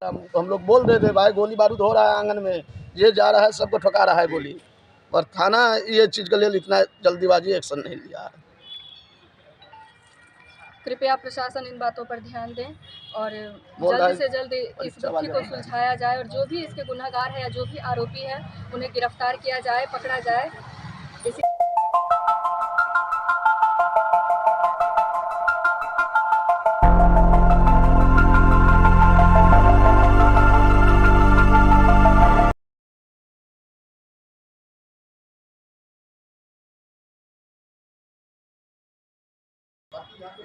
हम लोग बोल रहे थे भाई गोली बारूद हो रहा है आंगन में, ये जा रहा है सबको ठुका रहा है गोली, पर थाना ये चीज़ के लिए इतना जल्दीबाजी एक्शन नहीं लिया है। कृपया प्रशासन इन बातों पर ध्यान दें और जल्द से जल्द इस गुत्थी को सुलझाया जाए और जो भी इसके गुनहगार है या जो भी आरोपी है उन्हें गिरफ्तार किया जाए, पकड़ा जाए। इसी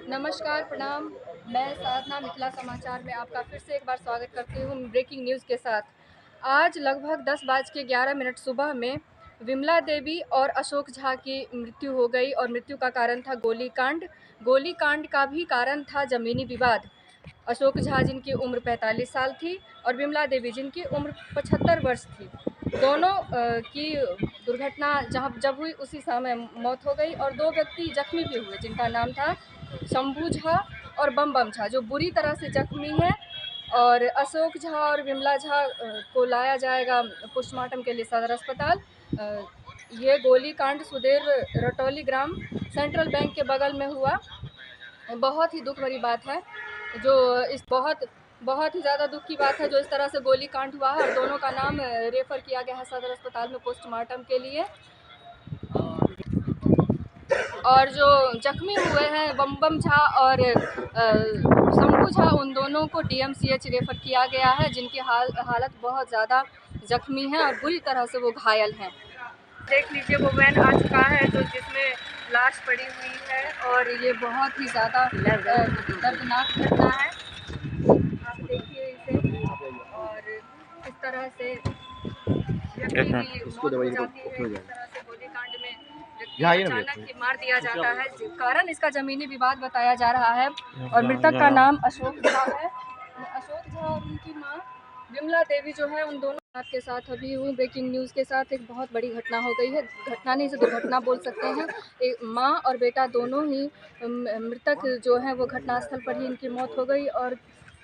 नमस्कार, प्रणाम। मैं साधना मिथिला समाचार में आपका फिर से एक बार स्वागत करती हूँ ब्रेकिंग न्यूज़ के साथ। आज लगभग 10:11 सुबह में विमला देवी और अशोक झा की मृत्यु हो गई और मृत्यु का कारण था गोलीकांड। गोलीकांड का भी कारण था ज़मीनी विवाद। अशोक झा जिनकी उम्र 45 साल थी और विमला देवी जिनकी उम्र 75 वर्ष थी, दोनों की दुर्घटना जब हुई उसी समय मौत हो गई और 2 व्यक्ति जख्मी भी हुए जिनका नाम था शंभू झा और बम बम झा, जो बुरी तरह से जख्मी हैं। और अशोक झा और विमला झा को लाया जाएगा पोस्टमार्टम के लिए सदर अस्पताल। ये गोलीकांड सुदेर रटौली ग्राम सेंट्रल बैंक के बगल में हुआ। बहुत ही दुख भरी बात है, जो इस बहुत ही ज़्यादा दुख की बात है जो इस तरह से गोलीकांड हुआ है और दोनों का नाम रेफ़र किया गया है सदर अस्पताल में पोस्टमार्टम के लिए। और जो जख्मी हुए हैं बम बम झा और शंभू झा, उन दोनों को DMCH रेफ़र किया गया है, जिनकी हालत बहुत ज़्यादा जख्मी है और बुरी तरह से वो घायल हैं। देख लीजिए वो वैन आ चुका है जो जिसमें लाश पड़ी हुई है और ये बहुत ही ज़्यादा दर्दनाक घटना है। आप देखिए इसे, और इस तरह से व्यक्ति की मौत हो जाती है, इस तरह से गोलीकांड में अचानक ही मार दिया जाता है। कारण इसका ज़मीनी विवाद बताया जा रहा है और मृतक का नाम अशोक झा है। अशोक झा और उनकी माँ विमला देवी जो है, उन दोनों आपके साथ अभी हूँ ब्रेकिंग न्यूज़ के साथ। एक बहुत बड़ी घटना हो गई है, घटना नहीं से दुर्घटना बोल सकते हैं। एक माँ और बेटा दोनों ही मृतक जो है वो घटनास्थल पर ही इनकी मौत हो गई और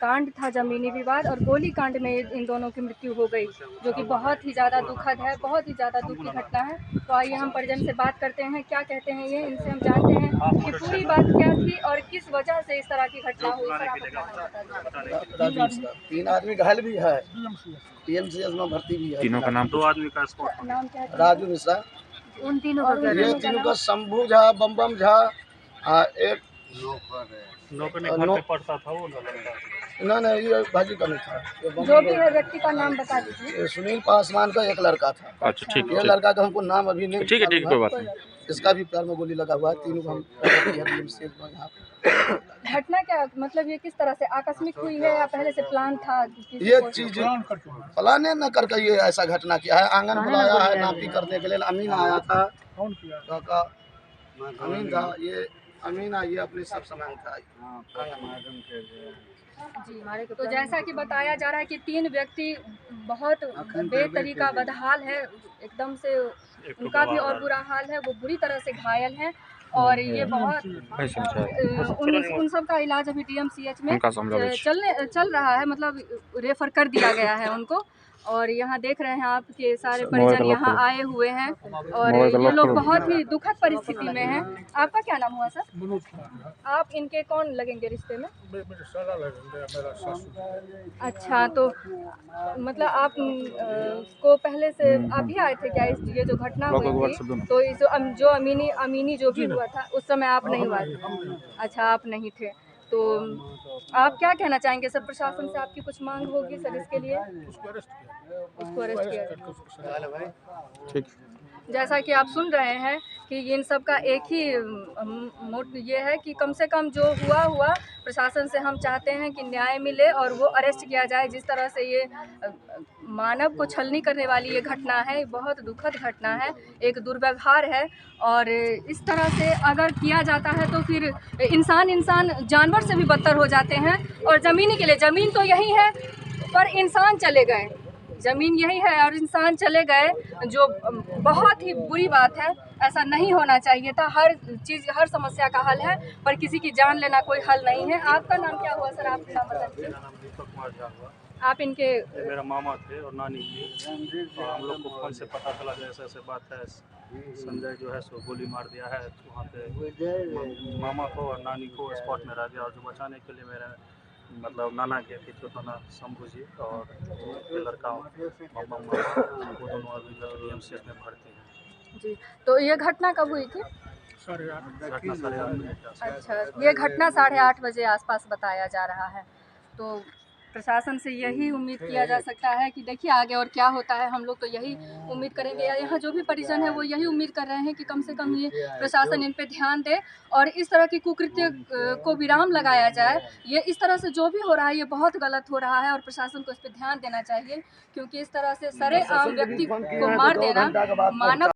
कांड था ज़मीनी विवाद और गोली कांड में इन दोनों की मृत्यु हो गई, जो कि बहुत ही ज़्यादा दुखद है, बहुत ही ज़्यादा दुख की घटना है। तो आइए हम परिजन से बात करते हैं, क्या कहते हैं ये, इनसे हम जानते हैं कि पूरी बात क्या थी और किस वजह से इस तरह की घटना हुई। सर आप बता दीजिए। 3 आदमी घायल भी है, DMCH में भर्ती भी है। तीनों का नाम, 2 आदमी का स्पॉट नाम क्या है? राजू मिश्रा, उन तीनों का क्या? ये तीनों का शंभू झा, बम बम झा, एक नौकर पड़ता था वो नहीं, ये भाजी का नहीं था। जो भी है व्यक्ति का नाम बता दीजिए। सुनील पासवान का एक लड़का था। अच्छा ठीक है, ये लड़का का हमको नाम अभी नहीं, ठीक है कोई बात नहीं। इसका भी पैर में गोली लगा हुआ है। तीनों हम घटना क्या मतलब ये किस तरह से आकस्मिक हुई है या पहले से प्लान था? ये चीज प्लान न करके ये ऐसा घटना किया है। आंगन बुलाया है नापी करने के लिए, अमीन आया था, अमीन था, ये अमीन आई अपने सब सामान था। जी, तो जैसा कि बताया जा रहा है कि 3 व्यक्ति बहुत बेतरीका बदहाल है, एकदम से उनका भी और बुरा हाल है, वो बुरी तरह से घायल हैं और ये बहुत उन सब का इलाज अभी DMCH में चल रहा है, मतलब रेफर कर दिया गया है उनको। और यहाँ देख रहे हैं आप कि सारे परिजन यहाँ आए हुए हैं और ये लोग बहुत ही दुखद परिस्थिति में हैं। आपका क्या नाम हुआ सर? आप इनके कौन लगेंगे रिश्ते में? अच्छा, तो मतलब आप को पहले से आप भी आए थे क्या? ये जो घटना हुई थी तो इस जो अमीनी जो भी हुआ था उस समय आप नहीं हुआ थे? अच्छा, आप नहीं थे। तो आप क्या कहना चाहेंगे सर? प्रशासन से आपकी कुछ मांग होगी सर इसके लिए? उसको अरेस्ट किया। ठीक। जैसा कि आप सुन रहे हैं कि इन सब का एक ही मोटिव ये है कि कम से कम जो हुआ प्रशासन से हम चाहते हैं कि न्याय मिले और वो अरेस्ट किया जाए। जिस तरह से ये मानव को छलनी करने वाली ये घटना है, बहुत दुखद घटना है, एक दुर्व्यवहार है और इस तरह से अगर किया जाता है तो फिर इंसान जानवर से भी बदतर हो जाते हैं। और ज़मीनी के लिए, ज़मीन तो यही है पर इंसान चले गए, ज़मीन यही है और इंसान चले गए, जो बहुत ही बुरी बात है। ऐसा नहीं होना चाहिए था। हर चीज़, हर समस्या का हल है, पर किसी की जान लेना कोई हल नहीं है। आपका नाम क्या हुआ सर? आप नाम बताइए। आप इनके ये मेरा मामा थे और नानी थी, और हम लोग को फोन से पता चला कि ऐसे ऐसे बात है, संजय जो है सो गोली मार दिया है। तो वहाँ पे मामा को और नानी को स्पॉट में रह गया, और जो बचाने के लिए मेरे मतलब नाना के पिछले नाना शंभू जी और उनके लड़का मामा वो दोनों अभी DMCH में भर्ती हैं। जी, तो ये घटना कब हुई थी? घटना 8:30 बजे के आसपास। अच्छा, ये घटना 8:30 बजे आसपास बताया जा रहा है। तो प्रशासन से यही उम्मीद किया जा सकता है कि देखिए आगे और क्या होता है। हम लोग तो यही उम्मीद करेंगे, या यहाँ जो भी परिजन है वो यही उम्मीद कर रहे हैं कि कम से कम ये प्रशासन इन पे ध्यान दे और इस तरह की कुकृत्य को विराम लगाया जाए। ये इस तरह से जो भी हो रहा है ये बहुत गलत हो रहा है और प्रशासन को इस पर ध्यान देना चाहिए, क्योंकि इस तरह से सरेआम व्यक्ति को मार देना मानव